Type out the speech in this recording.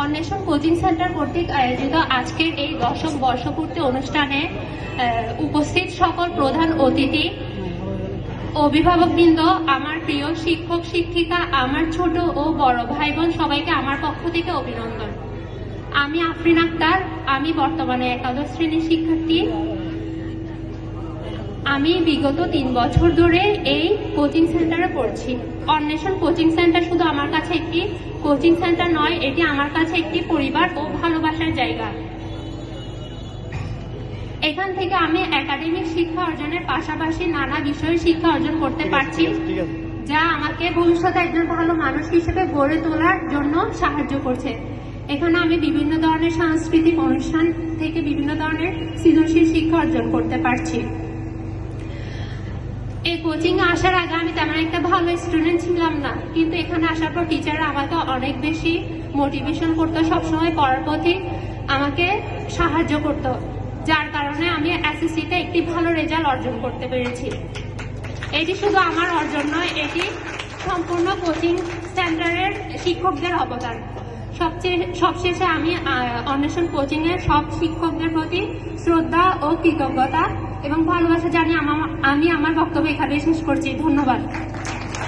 অন্বেষণ coaching centre কর্তৃক আয়োজিত আজকের এই 10ম বর্ষপূর্তি অনুষ্ঠানে উপস্থিত সকল প্রধান অতিথি, অভিভাবকবৃন্দ, আমার প্রিয় শিক্ষক শিক্ষিকা, আমার ছোট ও বড় ভাই বোন সবাইকে আমার পক্ষ থেকে অভিনন্দন। আমি আফরিন আক্তার, আমি বর্তমানে একাদশ শ্রেণীর শিক্ষার্থী। আমি বিগত 3 বছর ধরে এই কোচিং সেন্টারে পড়ছি। অন্বেষণ কোচিং সেন্টার শুধু আমার কাছে একটি কোচিং সেন্টার নয়, এটি আমার কাছে একটি পরিবার ও ভালোবাসার জায়গা। এখান থেকে আমি একাডেমিক শিক্ষা অর্জনের পাশাপাশি নানা বিষয়ে শিক্ষা অর্জন করতে পারছি, যা আমাকে ভবিষ্যতে একজন ভালো মানুষ হিসেবে গড়ে তোলার জন্য সাহায্য করছে। এখানে আমি বিভিন্ন ধরনের সাংস্কৃতিক অনুষ্ঠান থেকে বিভিন্ন ধরনের সৃজনশীল শিক্ষা অর্জন করতে পারছি। এই কোচিং এ আসার আগে আমি তেমন একটা ভালো স্টুডেন্ট ছিলাম না, কিন্তু এখানে আসার পর টিচাররা আমাকে অনেক বেশি মোটিভেশন করতো, সবসময় পড়ার প্রতি আমাকে সাহায্য করতো, যার কারণে আমি এসএসসিতে একটি ভালো রেজাল্ট অর্জন করতে পেরেছি। এটি শুধু আমার অর্জন নয়, এটি সম্পূর্ণ কোচিং সেন্টারের শিক্ষকদের অবদান। সবশেষে আমি অন্বেষণ কোচিং এর সব শিক্ষকদের প্রতি শ্রদ্ধা ও কৃতজ্ঞতা এবং ভালোবাসা জানিয়ে আমি আমার বক্তব্য এখানে শেষ করছি। ধন্যবাদ।